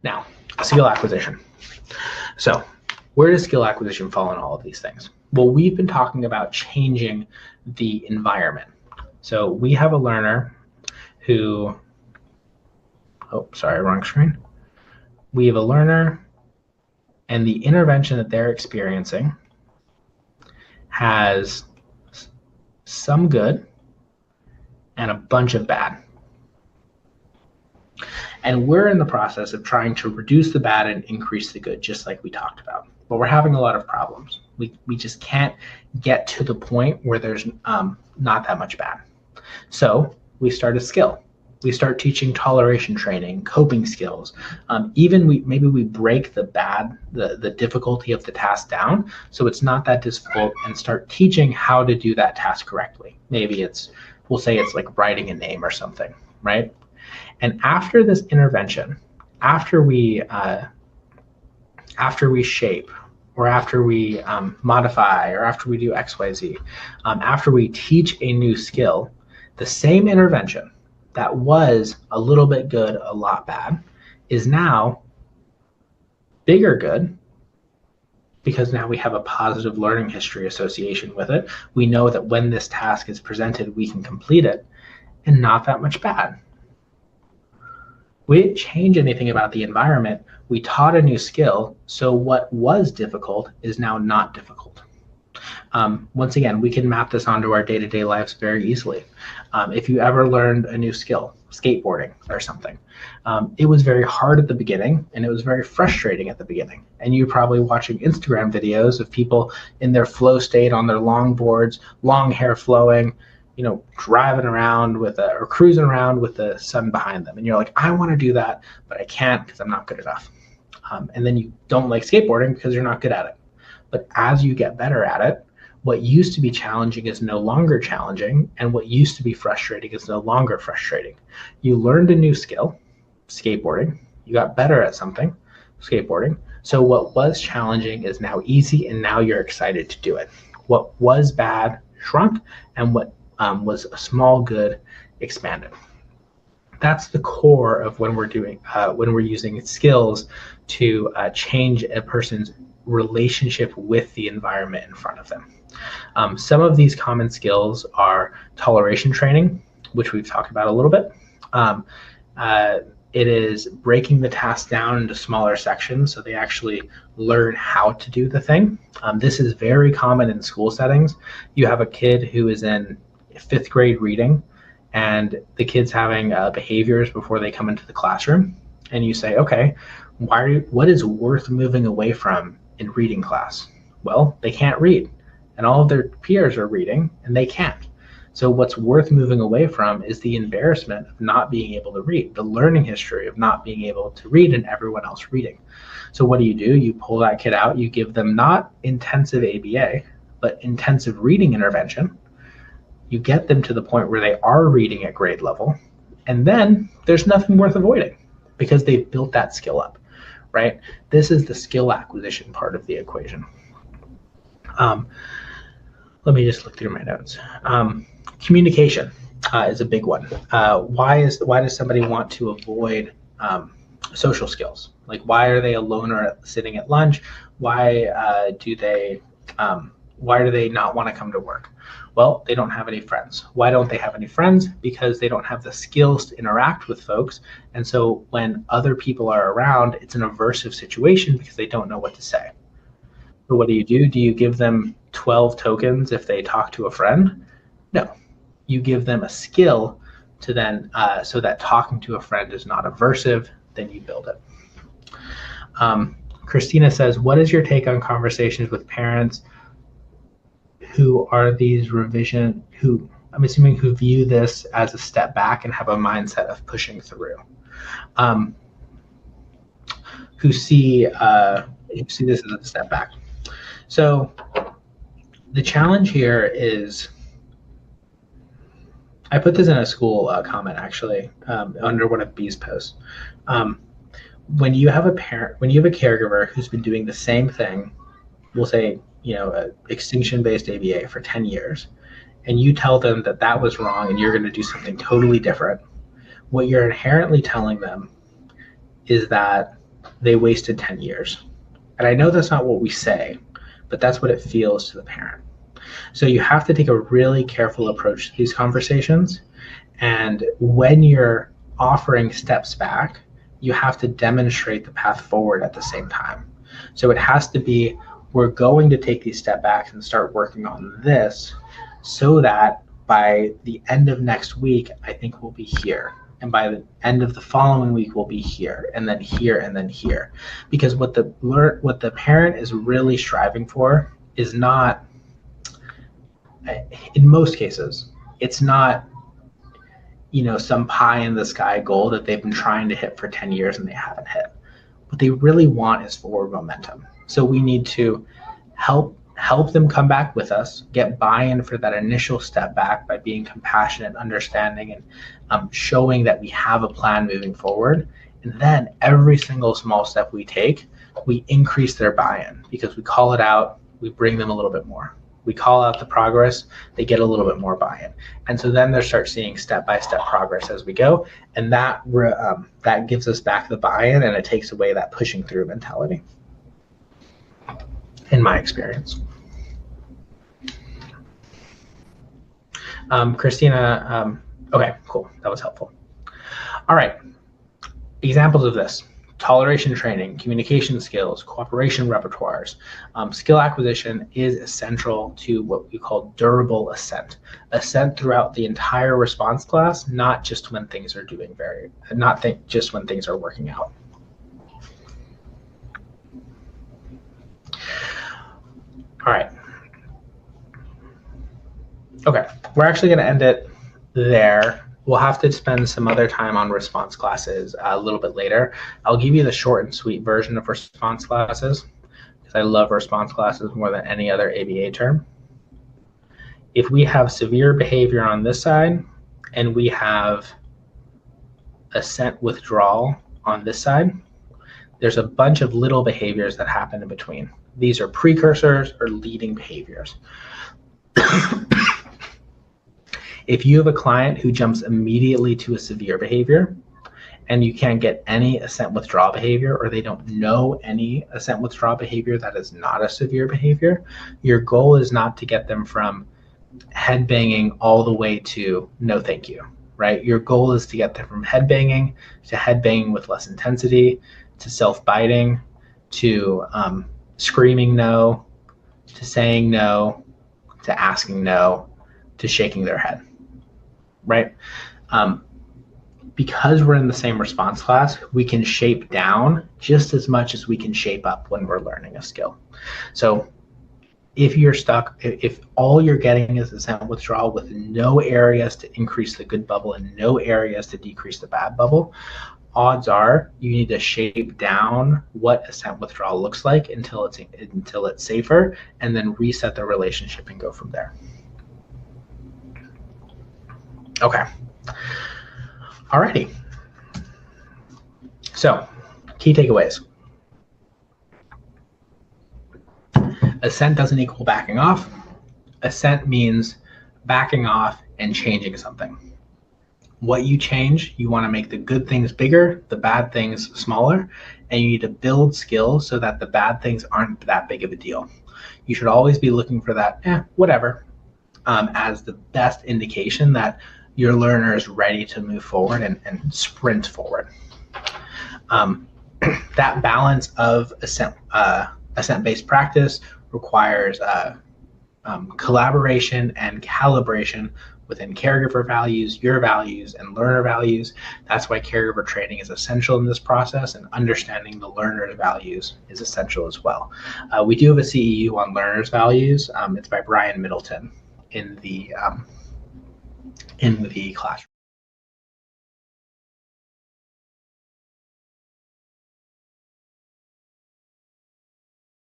Now, skill acquisition. So where does skill acquisition fall in all of these things? Well, we've been talking about changing the environment. So we have a learner who, wrong screen. We have a learner and the intervention that they're experiencing has some good and a bunch of bad. And we're in the process of trying to reduce the bad and increase the good, just like we talked about. But we're having a lot of problems. We just can't get to the point where there's not that much bad. So we start a skill. We start teaching toleration training, coping skills. Maybe we break the difficulty of the task down, so it's not that difficult, and start teaching how to do that task correctly. Maybe we'll say it's like writing a name or something, right? And after this intervention, after we shape, or after we modify, or after we do XYZ, after we teach a new skill, the same intervention that was a little bit good, a lot bad, is now bigger good, because now we have a positive learning history association with it. We know that when this task is presented, we can complete it, and not that much bad. We didn't change anything about the environment. We taught a new skill, so what was difficult is now not difficult. Once again, we can map this onto our day-to-day lives very easily. If you ever learned a new skill, skateboarding or something, it was very hard at the beginning, and it was very frustrating at the beginning. And you're probably watching Instagram videos of people in their flow state on their long boards, long hair flowing, driving around or cruising around with the sun behind them. And you're like, I want to do that, but I can't because I'm not good enough. And then you don't like skateboarding because you're not good at it. But as you get better at it, what used to be challenging is no longer challenging, and what used to be frustrating is no longer frustrating. You learned a new skill, skateboarding. You got better at something, skateboarding. So what was challenging is now easy, and now you're excited to do it. What was bad shrunk, and what was a small good expanded. That's the core of when we're using skills to change a person's relationship with the environment in front of them. Some of these common skills are toleration training, which we've talked about a little bit. It is breaking the task down into smaller sections so they actually learn how to do the thing. This is very common in school settings. You have a kid who is in 5th grade reading, and the kid's having behaviors before they come into the classroom, and you say, okay, what is worth moving away from in reading class? Well, they can't read, and all of their peers are reading, and they can't. So what's worth moving away from is the embarrassment of not being able to read, the learning history of not being able to read and everyone else reading. So what do? You pull that kid out, you give them not intensive ABA, but intensive reading intervention. You get them to the point where they are reading at grade level, and then there's nothing worth avoiding because they've built that skill up, right? This is the skill acquisition part of the equation. Let me just look through my notes. Communication is a big one. Why does somebody want to avoid social skills? Like, why are they a loner sitting at lunch? Why do they not want to come to work? Well, they don't have any friends. Why don't they have any friends? Because they don't have the skills to interact with folks. And so when other people are around, it's an aversive situation because they don't know what to say. So what do? Do you give them 12 tokens if they talk to a friend? No. You give them a skill to then, so that talking to a friend is not aversive, then you build it. Christina says, what is your take on conversations with parents who are these who I'm assuming who view this as a step back and have a mindset of pushing through, who see this as a step back? So the challenge here is, I put this in a school comment actually, under one of B's posts. When you have a caregiver who's been doing the same thing, we'll say, extinction-based ABA for 10 years, and you tell them that that was wrong and you're going to do something totally different, what you're inherently telling them is that they wasted 10 years. And I know that's not what we say, but that's what it feels to the parent. So you have to take a really careful approach to these conversations. And when you're offering steps back, you have to demonstrate the path forward at the same time. So it has to be, we're going to take these step backs and start working on this so that by the end of next week, I think we'll be here. And by the end of the following week, we'll be here, and then here, and then here. Because what the parent is really striving for is not, in most cases, it's not, some pie in the sky goal that they've been trying to hit for 10 years and they haven't hit. What they really want is forward momentum. So we need to help them come back with us, get buy-in for that initial step back by being compassionate, understanding, and showing that we have a plan moving forward. And then every single small step we take, we increase their buy-in because we call it out, we bring them a little bit more. We call out the progress, they get a little bit more buy-in. And so then they start seeing step-by-step progress as we go. And that gives us back the buy-in, and it takes away that pushing through mentality, in my experience. Christina, okay, cool, that was helpful. All right, examples of this: toleration training, communication skills, cooperation repertoires. Skill acquisition is essential to what we call durable assent. Assent throughout the entire response class, not just when things are just when things are working out. All right. Okay, we're actually going to end it there. We'll have to spend some other time on response classes a little bit later. I'll give you the short and sweet version of response classes because I love response classes more than any other ABA term. If we have severe behavior on this side and we have assent withdrawal on this side, there's a bunch of little behaviors that happen in between. These are precursors or leading behaviors. If you have a client who jumps immediately to a severe behavior and you can't get any assent withdrawal behavior, or they don't know any assent withdrawal behavior that is not a severe behavior, your goal is not to get them from head banging all the way to no thank you, right? Your goal is to get them from head banging to head banging with less intensity, to self-biting, to screaming no, to saying no, to asking no, to shaking their head. Right? Because we're in the same response class, we can shape down just as much as we can shape up when we're learning a skill. So if you're stuck, if all you're getting is assent withdrawal with no areas to increase the good bubble and no areas to decrease the bad bubble, odds are you need to shape down what assent withdrawal looks like until it's safer, and then reset the relationship and go from there. Okay. Alrighty. So, key takeaways. Assent doesn't equal backing off. Assent means backing off and changing something. What you change, you want to make the good things bigger, the bad things smaller, and you need to build skills so that the bad things aren't that big of a deal. You should always be looking for that, whatever, as the best indication that your learner is ready to move forward and sprint forward. That balance of assent-based practice requires collaboration and calibration within caregiver values, your values, and learner values. That's why caregiver training is essential in this process, and understanding the learner's values is essential as well. We do have a CEU on learner's values. It's by Brian Middleton in the classroom.